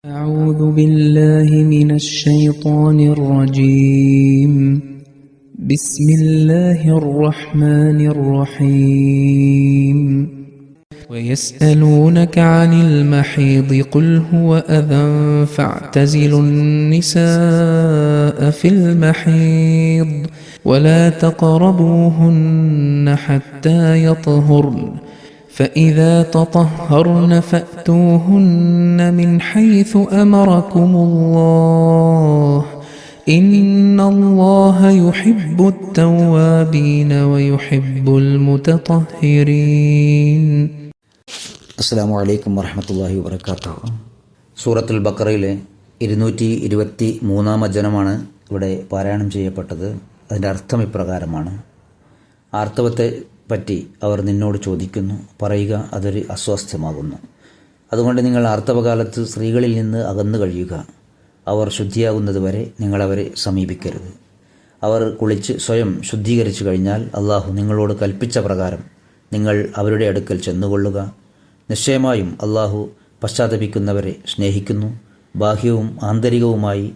أعوذ بالله من الشيطان الرجيم. بسم الله الرحمن الرحيم. ويسألونك عن المحيض قل هو أذى فاعتزلوا النساء في المحيض ولا تقربوهن حتى يطهرن فإذا تطهرن فأتوهن من حيث أمركم الله إن الله يحب التوابين ويحب المتطهرين. അസ്സലാമു അലൈക്കും വറഹ്മത്തുള്ളാഹി വബറകാതുഹു. സൂറത്തുൽ ബഖറയിലെ 223 വചനമാണ് ഇവിടെ പാരായണം ചെയ്യപ്പെട്ടത്. അതിൻ്റെ അർത്ഥം ഇപ്രകാരമാണ്: ആർത്തവത്തെ പറ്റി അവർ നിന്നോട് ചോദിക്കുന്നു, പറയുക അതൊരു അസ്വാസ്ഥ്യമാകുന്നു. അതുകൊണ്ട് നിങ്ങൾ ആർത്തവകാലത്ത് സ്ത്രീകളിൽ നിന്ന് അകന്നു കഴിയുക. അവർ ശുദ്ധിയാകുന്നതുവരെ നിങ്ങളവരെ സമീപിക്കരുത്. അവർ കുളിച്ച് സ്വയം ശുദ്ധീകരിച്ചു കഴിഞ്ഞാൽ അള്ളാഹു നിങ്ങളോട് കൽപ്പിച്ച പ്രകാരം നിങ്ങൾ അവരുടെ അടുക്കൽ ചെന്നുകൊള്ളുക. നിശ്ചയമായും അള്ളാഹു പശ്ചാത്തപിക്കുന്നവരെ സ്നേഹിക്കുന്നു. ബാഹ്യവും ആന്തരികവുമായി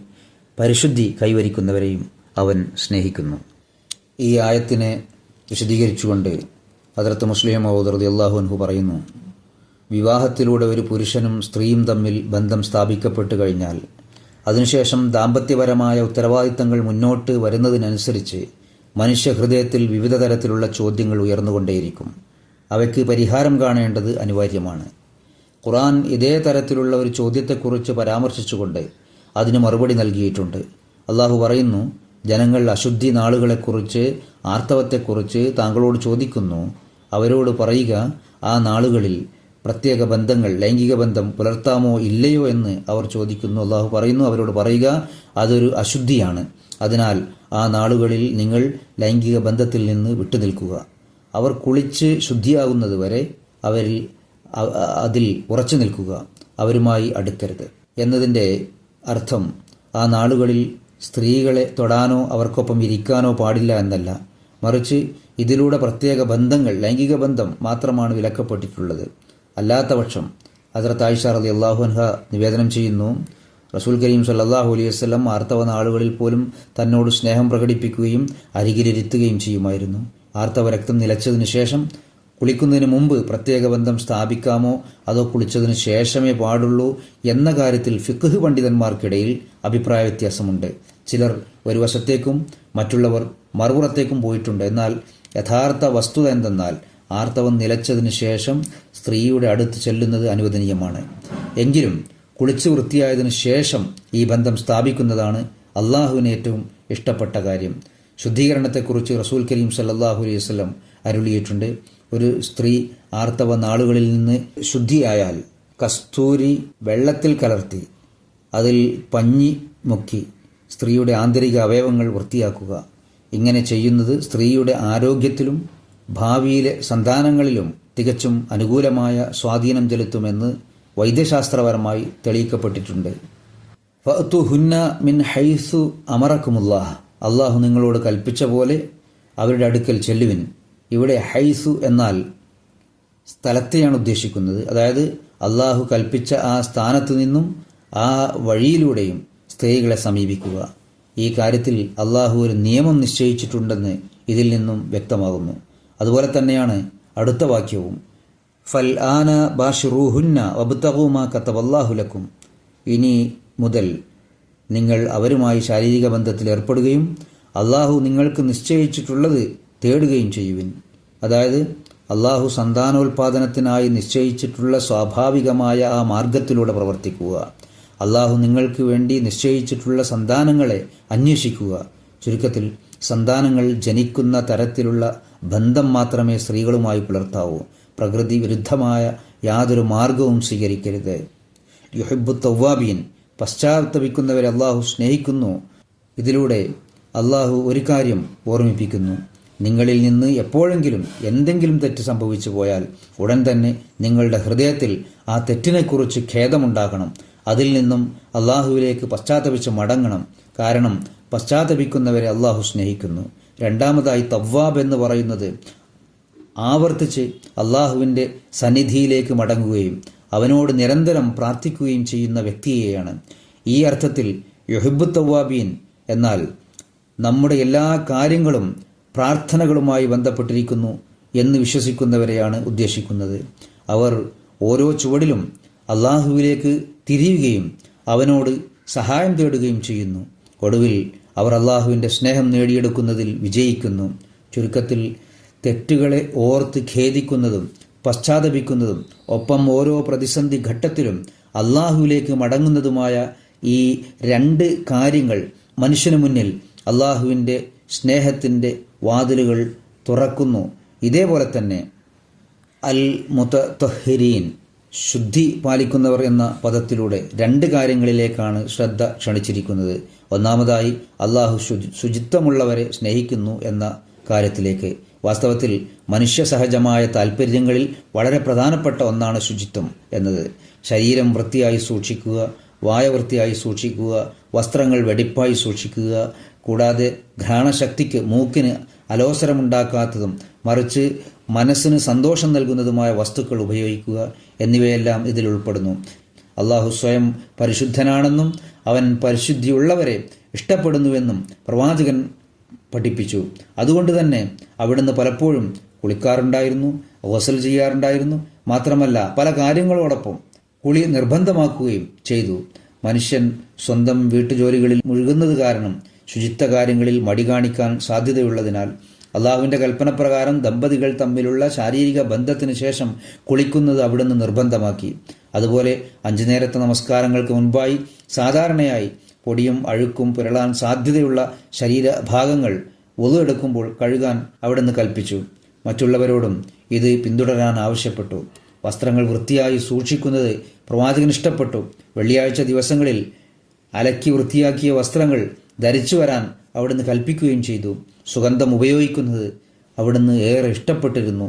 പരിശുദ്ധി കൈവരിക്കുന്നവരെയും അവൻ സ്നേഹിക്കുന്നു. ഈ ആയത്തിനെ വിശദീകരിച്ചുകൊണ്ട് ഹദ്റത്ത് മുസ്ലിം മൗഊദ് റളിയല്ലാഹു അൻഹു പറയുന്നു, വിവാഹത്തിലൂടെ ഒരു പുരുഷനും സ്ത്രീയും തമ്മിൽ ബന്ധം സ്ഥാപിക്കപ്പെട്ടു കഴിഞ്ഞാൽ അതിനുശേഷം ദാമ്പത്യപരമായ ഉത്തരവാദിത്തങ്ങൾ മുന്നോട്ട് വരുന്നതിനനുസരിച്ച് മനുഷ്യഹൃദയത്തിൽ വിവിധ തരത്തിലുള്ള ചോദ്യങ്ങൾ ഉയർന്നുകൊണ്ടേയിരിക്കും. അവയ്ക്ക് പരിഹാരം കാണേണ്ടത് അനിവാര്യമാണ്. ഖുർആൻ ഇതേ തരത്തിലുള്ള ഒരു ചോദ്യത്തെക്കുറിച്ച് പരാമർശിച്ചുകൊണ്ട് അതിന് മറുപടി നൽകിയിട്ടുണ്ട്. അള്ളാഹു പറയുന്നു, ജനങ്ങൾ അശുദ്ധി നാളുകളെക്കുറിച്ച്, ആർത്തവത്തെക്കുറിച്ച് താങ്കളോട് ചോദിക്കുന്നു. അവരോട് പറയുക, ആ നാളുകളിൽ പ്രത്യേക ബന്ധങ്ങൾ, ലൈംഗിക ബന്ധം പുലർത്താമോ ഇല്ലയോ എന്ന് അവർ ചോദിക്കുന്നു. അള്ളാഹു പറയുന്നു, അവരോട് പറയുക അതൊരു അശുദ്ധിയാണ്. അതിനാൽ ആ നാളുകളിൽ നിങ്ങൾ ലൈംഗിക ബന്ധത്തിൽ നിന്ന് വിട്ടുനിൽക്കുക. അവർ കുളിച്ച് ശുദ്ധിയാകുന്നത് വരെ അതിൽ ഉറച്ചു നിൽക്കുക, അവരുമായി അടുക്കരുത് എന്നതിൻ്റെ അർത്ഥം ആ നാളുകളിൽ സ്ത്രീകളെ തൊടാനോ അവർക്കൊപ്പം ഇരിക്കാനോ പാടില്ല എന്നല്ല, മറിച്ച് ഇതിലൂടെ പ്രത്യേക ബന്ധങ്ങൾ, ലൈംഗിക ബന്ധം മാത്രമാണ് വിലക്കപ്പെട്ടിട്ടുള്ളത്. അല്ലാത്ത പക്ഷം ഹദ്റത്ത് ആയിഷ റളിയല്ലാഹു അൻഹ നിവേദനം ചെയ്യുന്നു, റസൂൽ കരീം സല്ലല്ലാഹു അലൈഹി വസല്ലം ആർത്തവ നാളുകളിൽ പോലും തന്നോട് സ്നേഹം പ്രകടിപ്പിക്കുകയും അരികിലിരുത്തുകയും ചെയ്യുമായിരുന്നു. ആർത്തവ രക്തം നിലച്ചതിന് ശേഷം കുളിക്കുന്നതിന് മുമ്പ് പ്രത്യേക ബന്ധം സ്ഥാപിക്കാമോ അതോ കുളിച്ചതിന് ശേഷമേ പാടുള്ളൂ എന്ന കാര്യത്തിൽ ഫിഖ്ഹ് പണ്ഡിതന്മാർക്കിടയിൽ അഭിപ്രായ വ്യത്യാസമുണ്ട്. ചിലർ ഒരു വശത്തേക്കും മറ്റുള്ളവർ മറുപുറത്തേക്കും പോയിട്ടുണ്ട്. എന്നാൽ യഥാർത്ഥ വസ്തുത എന്തെന്നാൽ ആർത്തവം നിലച്ചതിന് ശേഷം സ്ത്രീയുടെ അടുത്ത് ചെല്ലുന്നത് അനുവദനീയമാണ്. എങ്കിലും കുളിച്ച് വൃത്തിയായതിനു ശേഷം ഈ ബന്ധം സ്ഥാപിക്കുന്നതാണ് അള്ളാഹുവിന് ഏറ്റവും ഇഷ്ടപ്പെട്ട കാര്യം. ശുദ്ധീകരണത്തെക്കുറിച്ച് റസൂൽ കരീം സല്ലല്ലാഹു അലൈഹി വസല്ലം അരുളിയിട്ടുണ്ട്. ഒരു സ്ത്രീ ആർത്തവ നാളുകളിൽ നിന്ന് ശുദ്ധിയായാൽ കസ്തൂരി വെള്ളത്തിൽ കലർത്തി അതിൽ പഞ്ഞി മുക്കി സ്ത്രീയുടെ ആന്തരിക അവയവങ്ങൾ വൃത്തിയാക്കുക. ഇങ്ങനെ ചെയ്യുന്നത് സ്ത്രീയുടെ ആരോഗ്യത്തിലും ഭാവിയിലെ സന്താനങ്ങളിലും തികച്ചും അനുകൂലമായ സ്വാധീനം ചെലുത്തുമെന്ന് വൈദ്യശാസ്ത്രപരമായി തെളിയിക്കപ്പെട്ടിട്ടുണ്ട്. ഫഅ്തുഹുന്ന മിൻ ഹൈസു അമറക്കുമുല്ലാഹ്, അള്ളാഹു നിങ്ങളോട് കൽപ്പിച്ച പോലെ അവരുടെ അടുക്കൽ ചെല്ലുവിൻ. ഇവിടെ ഹൈസു എന്നാൽ സ്ഥലത്തെയാണ് ഉദ്ദേശിക്കുന്നത്. അതായത് അള്ളാഹു കൽപ്പിച്ച ആ സ്ഥാനത്തു നിന്നും ആ വഴിയിലൂടെയും സ്ത്രീകളെ സമീപിക്കുക. ഈ കാര്യത്തിൽ അള്ളാഹു ഒരു നിയമം നിശ്ചയിച്ചിട്ടുണ്ടെന്ന് ഇതിൽ നിന്നും വ്യക്തമാകുന്നു. അതുപോലെ തന്നെയാണ് അടുത്ത വാക്യവും, ഫൽ ആന ബാഷിറൂഹുന്ന വബ്തഗൂ മാ കതബല്ലാഹു ലക്കും, ഇനി മുതൽ നിങ്ങൾ അവരുമായി ശാരീരിക ബന്ധത്തിൽ ഏർപ്പെടുകയും അള്ളാഹു നിങ്ങൾക്ക് നിശ്ചയിച്ചിട്ടുള്ളത് തേടുകയും ചെയ്യുവിൻ. അതായത് അള്ളാഹു സന്താനോൽപാദനത്തിനായി നിശ്ചയിച്ചിട്ടുള്ള സ്വാഭാവികമായ ആ മാർഗത്തിലൂടെ പ്രവർത്തിക്കുക. അള്ളാഹു നിങ്ങൾക്ക് വേണ്ടി നിശ്ചയിച്ചിട്ടുള്ള സന്താനങ്ങളെ അന്വേഷിക്കുക. ചുരുക്കത്തിൽ സന്താനങ്ങൾ ജനിക്കുന്ന തരത്തിലുള്ള ബന്ധം മാത്രമേ സ്ത്രീകളുമായി പുലർത്താവൂ. പ്രകൃതി വിരുദ്ധമായ യാതൊരു മാർഗവും സ്വീകരിക്കരുത്. യുഹിബ്ബു തവ്വാബീൻ, പശ്ചാത്തപിക്കുന്നവരെ അള്ളാഹു സ്നേഹിക്കുന്നു. ഇതിലൂടെ അള്ളാഹു ഒരു കാര്യം ഓർമ്മിപ്പിക്കുന്നു: നിങ്ങളിൽ നിന്ന് എപ്പോഴെങ്കിലും എന്തെങ്കിലും തെറ്റ് സംഭവിച്ചു പോയാൽ ഉടൻ തന്നെ നിങ്ങളുടെ ഹൃദയത്തിൽ ആ തെറ്റിനെക്കുറിച്ച് ഖേദമുണ്ടാകണം. അതിൽ നിന്നും അള്ളാഹുവിലേക്ക് പശ്ചാത്തപിച്ച് മടങ്ങണം. കാരണം പശ്ചാത്തപിക്കുന്നവരെ അള്ളാഹു സ്നേഹിക്കുന്നു. രണ്ടാമതായി തവ്വാബ് എന്ന് പറയുന്നത് ആവർത്തിച്ച് അള്ളാഹുവിൻ്റെ സന്നിധിയിലേക്ക് മടങ്ങുകയും അവനോട് നിരന്തരം പ്രാർത്ഥിക്കുകയും ചെയ്യുന്ന വ്യക്തിയെയാണ്. ഈ അർത്ഥത്തിൽ യുഹിബ്ബു തവ്വാബീൻ എന്നാൽ നമ്മുടെ എല്ലാ കാര്യങ്ങളും പ്രാർത്ഥനകളുമായി ബന്ധപ്പെട്ടിരിക്കുന്നു എന്ന് വിശ്വസിക്കുന്നവരെയാണ് ഉദ്ദേശിക്കുന്നത്. അവർ ഓരോ ചുവടിലും അള്ളാഹുവിലേക്ക് തിരിയുകയും അവനോട് സഹായം തേടുകയും ചെയ്യുന്നു. ഒടുവിൽ അവർ അള്ളാഹുവിൻ്റെ സ്നേഹം നേടിയെടുക്കുന്നതിൽ വിജയിക്കുന്നു. ചുരുക്കത്തിൽ തെറ്റുകളെ ഓർത്ത് ഖേദിക്കുന്നതും പശ്ചാത്തപിക്കുന്നതും ഒപ്പം ഓരോ പ്രതിസന്ധി ഘട്ടത്തിലും അള്ളാഹുവിലേക്ക് മടങ്ങുന്നതുമായ ഈ രണ്ട് കാര്യങ്ങൾ മനുഷ്യന് മുന്നിൽ അള്ളാഹുവിൻ്റെ സ്നേഹത്തിൻ്റെ വാതിലുകൾ തുറക്കുന്നു. ഇതേപോലെ തന്നെ അൽ മുതത്വഹിരീൻ ശുദ്ധി പാലിക്കുന്നവർ എന്ന പദത്തിലൂടെ രണ്ട് കാര്യങ്ങളിലേക്കാണ് ശ്രദ്ധ ക്ഷണിച്ചിരിക്കുന്നത്. ഒന്നാമതായി അള്ളാഹു ശുചിത്വമുള്ളവരെ സ്നേഹിക്കുന്നു എന്ന കാര്യത്തിലേക്ക്. വാസ്തവത്തിൽ മനുഷ്യ സഹജമായ താൽപ്പര്യങ്ങളിൽ വളരെ പ്രധാനപ്പെട്ട ഒന്നാണ് ശുചിത്വം എന്നത്. ശരീരം വൃത്തിയായി സൂക്ഷിക്കുക, വായ വൃത്തിയായി സൂക്ഷിക്കുക, വസ്ത്രങ്ങൾ വെടിപ്പായി സൂക്ഷിക്കുക, കൂടാതെ ഘ്രാണശക്തിക്ക് മൂക്കിന് അലോസരമുണ്ടാക്കാത്തതും മറിച്ച് മനസ്സിന് സന്തോഷം നൽകുന്നതുമായ വസ്തുക്കൾ ഉപയോഗിക്കുക എന്നിവയെല്ലാം ഇതിൽ ഉൾപ്പെടുന്നു. അള്ളാഹു സ്വയം പരിശുദ്ധനാണെന്നും അവൻ പരിശുദ്ധിയുള്ളവരെ ഇഷ്ടപ്പെടുന്നുവെന്നും പ്രവാചകൻ പഠിപ്പിച്ചു. അതുകൊണ്ട് തന്നെ അവിടുന്ന് പലപ്പോഴും കുളിക്കാറുണ്ടായിരുന്നു, ഗുസ്ൽ ചെയ്യാറുണ്ടായിരുന്നു. മാത്രമല്ല പല കാര്യങ്ങളോടൊപ്പം കുളി നിർബന്ധമാക്കുകയും ചെയ്തു. മനുഷ്യൻ സ്വന്തം വീട്ടുജോലികളിൽ മുഴുകുന്നത് കാരണം ശുചിത്വ കാര്യങ്ങളിൽ മടി കാണിക്കാൻ സാധ്യതയുള്ളതിനാൽ അള്ളാഹുവിൻ്റെ കൽപ്പനപ്രകാരം ദമ്പതികൾ തമ്മിലുള്ള ശാരീരിക ബന്ധത്തിന് ശേഷം കുളിക്കുന്നത് അവിടുന്ന് നിർബന്ധമാക്കി. അതുപോലെ 5 നേരത്തെ നമസ്കാരങ്ങൾക്ക് മുൻപായി സാധാരണയായി പൊടിയും അഴുക്കും പുരളാൻ സാധ്യതയുള്ള ശരീരഭാഗങ്ങൾ വുളു എടുക്കുമ്പോൾ കഴുകാൻ അവിടുന്ന് കൽപ്പിച്ചു. മറ്റുള്ളവരോടും ഇത് പിന്തുടരാൻ ആവശ്യപ്പെട്ടു. വസ്ത്രങ്ങൾ വൃത്തിയായി സൂക്ഷിക്കുന്നത് പ്രവാചകൻ ഇഷ്ടപ്പെട്ടു. വെള്ളിയാഴ്ച ദിവസങ്ങളിൽ അലക്കി വൃത്തിയാക്കിയ വസ്ത്രങ്ങൾ ധരിച്ചു വരാൻ അവിടുന്ന് കൽപ്പിക്കുകയും ചെയ്തു. സുഗന്ധം ഉപയോഗിക്കുന്നത് അവിടുന്ന് ഏറെ ഇഷ്ടപ്പെട്ടിരുന്നു.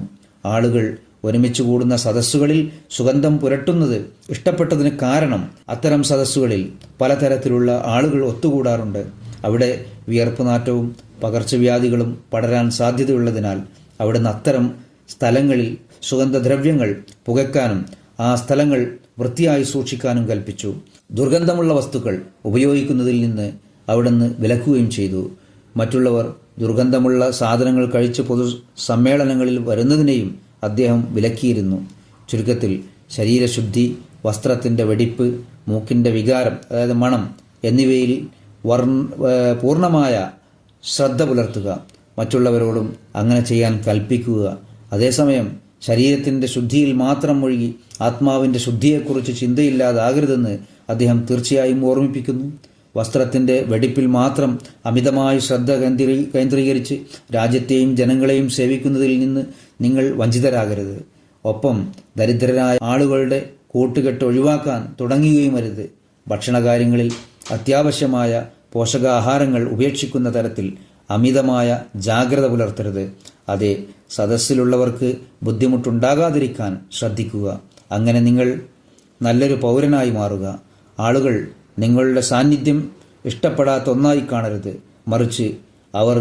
ആളുകൾ ഒരുമിച്ച് കൂടുന്ന സദസ്സുകളിൽ സുഗന്ധം പുരട്ടുന്നത് ഇഷ്ടപ്പെട്ടതിന് കാരണം അത്തരം സദസ്സുകളിൽ പലതരത്തിലുള്ള ആളുകൾ ഒത്തുകൂടാറുണ്ട്. അവിടെ വിയർപ്പുനാറ്റവും പകർച്ചവ്യാധികളും പടരാൻ സാധ്യതയുള്ളതിനാൽ അവിടുന്ന് അത്തരം സ്ഥലങ്ങളിൽ സുഗന്ധദ്രവ്യങ്ങൾ പുകയ്ക്കാനും ആ സ്ഥലങ്ങൾ വൃത്തിയായി സൂക്ഷിക്കാനും കൽപ്പിച്ചു. ദുർഗന്ധമുള്ള വസ്തുക്കൾ ഉപയോഗിക്കുന്നതിൽ നിന്ന് അവിടുന്ന് വിലക്കുകയും ചെയ്തു. മറ്റുള്ളവർ ദുർഗന്ധമുള്ള സാധനങ്ങൾ കഴിച്ച് പൊതു സമ്മേളനങ്ങളിൽ വരുന്നതിനെയും അദ്ദേഹം വിലക്കിയിരുന്നു. ചുരുക്കത്തിൽ ശരീരശുദ്ധി, വസ്ത്രത്തിൻ്റെ വെടിപ്പ്, മൂക്കിൻ്റെ വികാരം അതായത് മണം എന്നിവയിൽ പൂർണ്ണമായ ശ്രദ്ധ പുലർത്തുക. മറ്റുള്ളവരോടും അങ്ങനെ ചെയ്യാൻ കൽപ്പിക്കുക. അതേസമയം ശരീരത്തിൻ്റെ ശുദ്ധിയിൽ മാത്രം മുഴുകി ആത്മാവിൻ്റെ ശുദ്ധിയെക്കുറിച്ച് ചിന്തയില്ലാതാകരുതെന്ന് അദ്ദേഹം തീർച്ചയായും ഓർമ്മിപ്പിക്കുന്നു. വസ്ത്രത്തിൻ്റെ വെടിപ്പിൽ മാത്രം അമിതമായി ശ്രദ്ധ കേന്ദ്രീകരിച്ച് രാജ്യത്തെയും ജനങ്ങളെയും സേവിക്കുന്നതിൽ നിന്ന് നിങ്ങൾ വഞ്ചിതരാകരുത്. ഒപ്പം ദരിദ്രരായ ആളുകളുടെ കൂട്ടുകെട്ട് ഒഴിവാക്കാൻ തുടങ്ങുകയും അരുത്. ഭക്ഷണകാര്യങ്ങളിൽ അത്യാവശ്യമായ പോഷകാഹാരങ്ങൾ ഉപേക്ഷിക്കുന്ന തരത്തിൽ അമിതമായ ജാഗ്രത പുലർത്തരുത്. അതെ, സദസ്സിലുള്ളവർക്ക് ബുദ്ധിമുട്ടുണ്ടാകാതിരിക്കാൻ ശ്രദ്ധിക്കുക. അങ്ങനെ നിങ്ങൾ നല്ലൊരു പൗരനായി മാറുക. ആളുകൾ നിങ്ങളുടെ സാന്നിധ്യം ഇഷ്ടപ്പെടാത്ത ഒന്നായി കാണരുത്, മറിച്ച് അവർ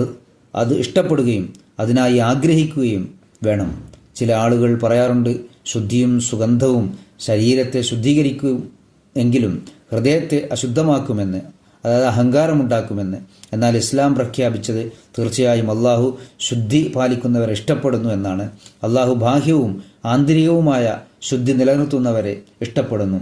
അത് ഇഷ്ടപ്പെടുകയും അതിനായി ആഗ്രഹിക്കുകയും വേണം. ചില ആളുകൾ പറയാറുണ്ട്, ശുദ്ധിയും സുഗന്ധവും ശരീരത്തെ ശുദ്ധീകരിക്കും എങ്കിലും ഹൃദയത്തെ അശുദ്ധമാക്കുമെന്ന്, അതായത് അഹങ്കാരമുണ്ടാക്കുമെന്ന്. എന്നാൽ ഇസ്ലാം പ്രഖ്യാപിച്ചത് തീർച്ചയായും അള്ളാഹു ശുദ്ധി പാലിക്കുന്നവരെ ഇഷ്ടപ്പെടുന്നു എന്നാണ്. അള്ളാഹു ബാഹ്യവും ആന്തരികവുമായ ശുദ്ധി നിലനിർത്തുന്നവരെ ഇഷ്ടപ്പെടുന്നു.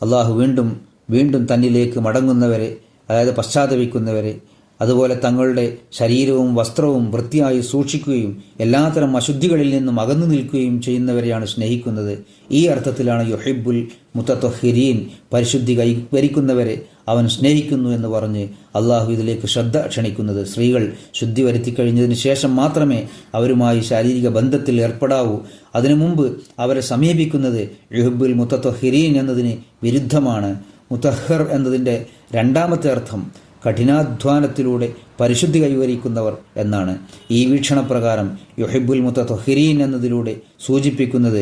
അള്ളാഹു വീണ്ടും വീണ്ടും തന്നിലേക്ക് മടങ്ങുന്നവരെ, അതായത് പശ്ചാത്തപിക്കുന്നവരെ, അതുപോലെ തങ്ങളുടെ ശരീരവും വസ്ത്രവും വൃത്തിയായി സൂക്ഷിക്കുകയും എല്ലാത്തരം അശുദ്ധികളിൽ നിന്നും അകന്നു നിൽക്കുകയും ചെയ്യുന്നവരെയാണ് സ്നേഹിക്കുന്നത്. ഈ അർത്ഥത്തിലാണ് യുഹിബ്ബുൽ മുതത്വഹിരീൻ, പരിശുദ്ധി കൈവരിക്കുന്നവരെ അവൻ സ്നേഹിക്കുന്നു എന്ന് പറഞ്ഞ് അള്ളാഹു ഇതിലേക്ക് ശ്രദ്ധ ക്ഷണിക്കുന്നത്. സ്ത്രീകൾ ശുദ്ധി വരുത്തിക്കഴിഞ്ഞതിന് ശേഷം മാത്രമേ അവരുമായി ശാരീരിക ബന്ധത്തിൽ ഏർപ്പെടാവൂ. അതിനു മുമ്പ് അവരെ സമീപിക്കുന്നത് യുഹിബ്ബുൽ മുതത്വഹിരീൻ എന്നതിന് വിരുദ്ധമാണ്. മുതഹർ എന്നതിൻ്റെ രണ്ടാമത്തെ അർത്ഥം കഠിനാധ്വാനത്തിലൂടെ പരിശുദ്ധി കൈവരിക്കുന്നവർ എന്നാണ്. ഈ വീക്ഷണപ്രകാരം യുഹിബ്ബുൽ മുതത്വഹിരീൻ എന്നതിലൂടെ സൂചിപ്പിക്കുന്നത്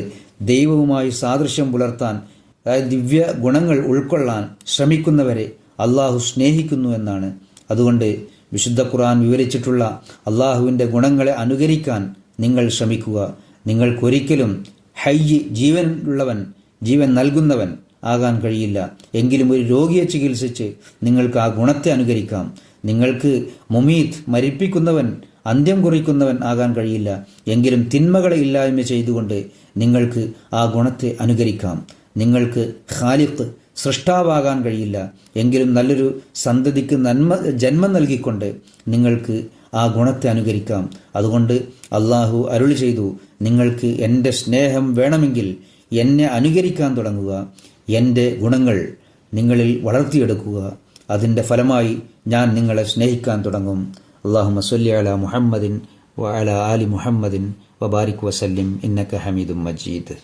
ദൈവവുമായി സാദൃശ്യം പുലർത്താൻ, അതായത് ദിവ്യ ഗുണങ്ങൾ ഉൾക്കൊള്ളാൻ ശ്രമിക്കുന്നവരെ അള്ളാഹു സ്നേഹിക്കുന്നു എന്നാണ്. അതുകൊണ്ട് വിശുദ്ധ ഖുർആൻ വിവരിച്ചിട്ടുള്ള അള്ളാഹുവിൻ്റെ ഗുണങ്ങളെ അനുകരിക്കാൻ നിങ്ങൾ ശ്രമിക്കുക. നിങ്ങൾക്കൊരിക്കലും ഹയ്യ് ജീവനുള്ളവൻ ജീവൻ നൽകുന്നവൻ ആകാൻ കഴിയില്ല. എങ്കിലും ഒരു രോഗിയെ ചികിത്സിച്ച് നിങ്ങൾക്ക് ആ ഗുണത്തെ അനുകരിക്കാം. നിങ്ങൾക്ക് മുമീത്ത് മരിപ്പിക്കുന്നവൻ, അന്ത്യം കുറിക്കുന്നവൻ ആകാൻ കഴിയില്ല. എങ്കിലും തിന്മകളെ ഇല്ലായ്മ ചെയ്തുകൊണ്ട് നിങ്ങൾക്ക് ആ ഗുണത്തെ അനുകരിക്കാം. നിങ്ങൾക്ക് ഖാലിഖ് സൃഷ്ടാവാകാൻ കഴിയില്ല. എങ്കിലും നല്ലൊരു സന്തതിക്ക് ജന്മം നൽകിക്കൊണ്ട് നിങ്ങൾക്ക് ആ ഗുണത്തെ അനുകരിക്കാം. അതുകൊണ്ട് അള്ളാഹു അരുളി ചെയ്തു, നിങ്ങൾക്ക് എൻ്റെ സ്നേഹം വേണമെങ്കിൽ എന്നെ അനുകരിക്കാൻ തുടങ്ങുക, എൻ്റെ ഗുണങ്ങൾ നിങ്ങളിൽ വളർത്തിയെടുക്കുക. അതിൻ്റെ ഫലമായി ഞാൻ നിങ്ങളെ സ്നേഹിക്കാൻ തുടങ്ങും. അല്ലാഹുമ്മ സ്വല്ലി അലാ മുഹമ്മദിൻ വ അലാ ആലി മുഹമ്മദിൻ വബാരിക് വസല്ലിം ഇന്നക ഹമീദും മജീദ്.